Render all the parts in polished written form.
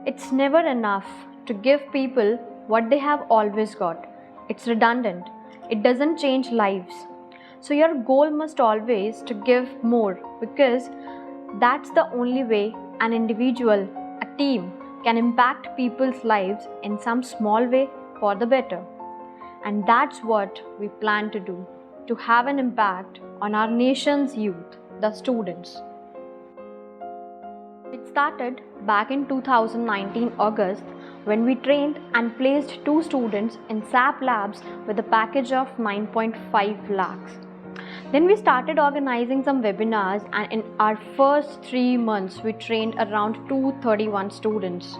It's never enough to give people what they have always got. It's redundant. It doesn't change lives. So your goal must always to give more, because that's the only way an individual, a team can impact people's lives in some small way for the better. And that's what we plan to do, to have an impact on our nation's youth, the students. It started back in 2019 August when we trained and placed 2 students in SAP labs with a package of 9.5 lakhs. Then we started organizing some webinars, and in our first 3 months we trained around 231 students.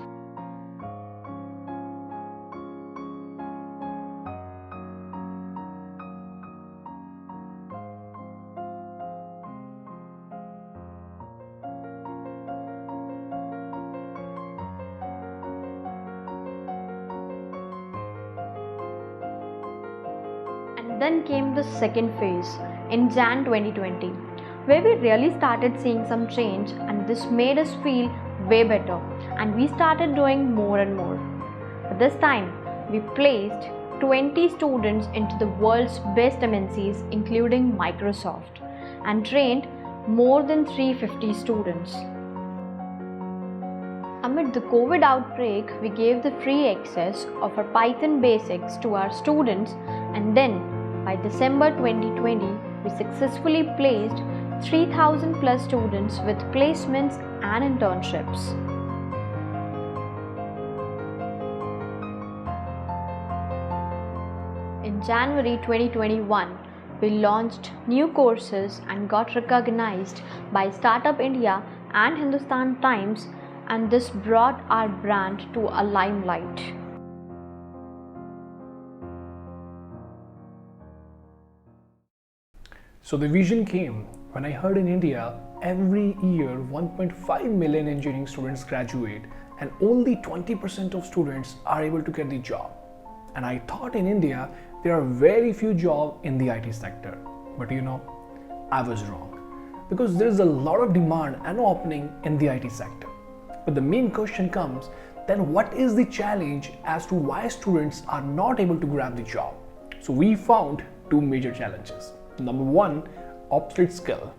And then came the second phase in Jan 2020, where we really started seeing some change, and this made us feel way better, and we started doing more and more. But this time we placed 20 students into the world's best MNCs including Microsoft, and trained more than 350 students. Amid the COVID outbreak, we gave the free access of our Python basics to our students, and then by December 2020, we successfully placed 3,000 plus students with placements and internships. In January 2021, we launched new courses and got recognized by Startup India and Hindustan Times, and this brought our brand to a limelight. So the vision came when I heard in India every year 1.5 million engineering students graduate and only 20% of students are able to get the job. And I thought in India there are very few jobs in the IT sector. But I was wrong, because there is a lot of demand and opening in the IT sector. But the main question comes, then what is the challenge as to why students are not able to grab the job? So we found 2 major challenges. Number 1, obsolete skill.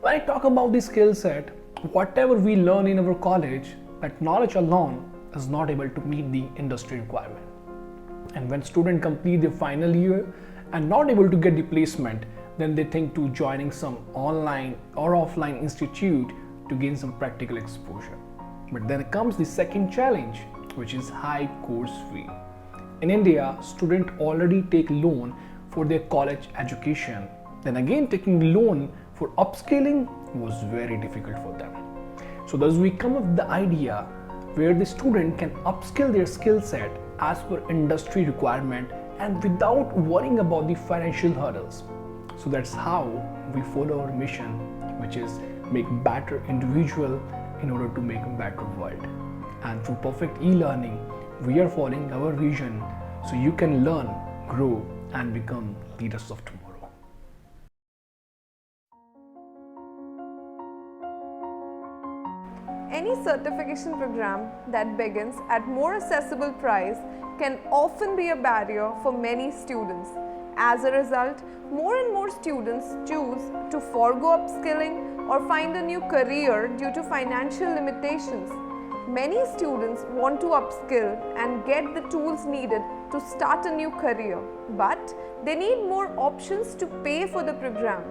When I talk about the skill set, whatever we learn in our college, that knowledge alone is not able to meet the industry requirement. And when students complete their final year and not able to get the placement, then they think to joining some online or offline institute to gain some practical exposure. But then comes the second challenge, which is high course fee. In India, students already take loan for their college education. Then again, taking loan for upscaling was very difficult for them. So thus we come up with the idea where the student can upskill their skill set as per industry requirement and without worrying about the financial hurdles. So that's how we follow our mission, which is make better individual in order to make a better world. And through perfect e-learning, we are following our vision so you can learn, grow, and become leaders of tomorrow. Any certification program that begins at more accessible price can often be a barrier for many students. As a result, more and more students choose to forego upskilling or find a new career due to financial limitations. Many students want to upskill and get the tools needed to start a new career, but they need more options to pay for the program.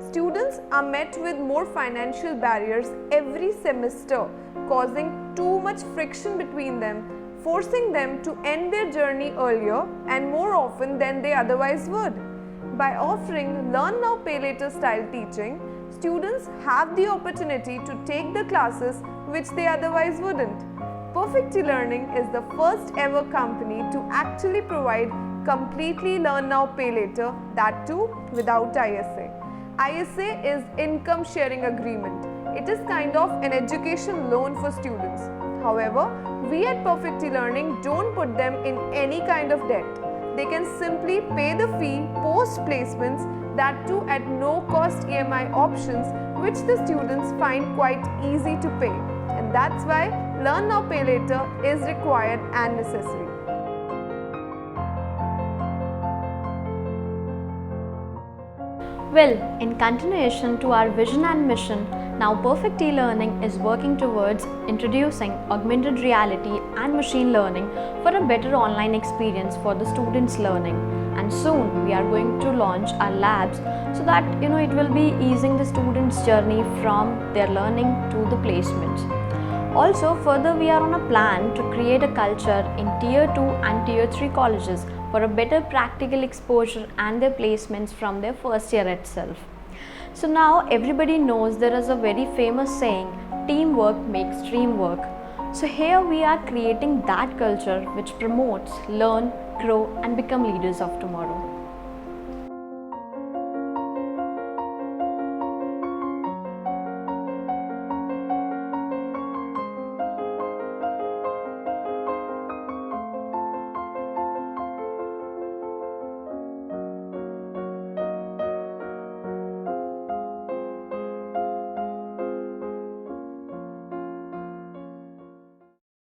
Students are met with more financial barriers every semester, causing too much friction between them, forcing them to end their journey earlier and more often than they otherwise would. By offering Learn Now Pay Later style teaching, students have the opportunity to take the classes which they otherwise wouldn't. Perfect eLearning is the first ever company to actually provide completely Learn Now Pay Later, that too without ISA. ISA is income sharing agreement. It is kind of an education loan for students. However, we at Perfect eLearning don't put them in any kind of debt. They can simply pay the fee post placements, that too at no cost EMI options, which the students find quite easy to pay. And that's why learn now, pay later is required and necessary. Well, in continuation to our vision and mission, now Perfect eLearning is working towards introducing augmented reality and machine learning for a better online experience for the students' learning. And soon we are going to launch our labs so that it will be easing the students' journey from their learning to the placements. Also, further we are on a plan to create a culture in Tier 2 and Tier 3 colleges for a better practical exposure and their placements from their first year itself. So now everybody knows there is a very famous saying, teamwork makes dream work. So here we are creating that culture which promotes learn, grow and become leaders of tomorrow.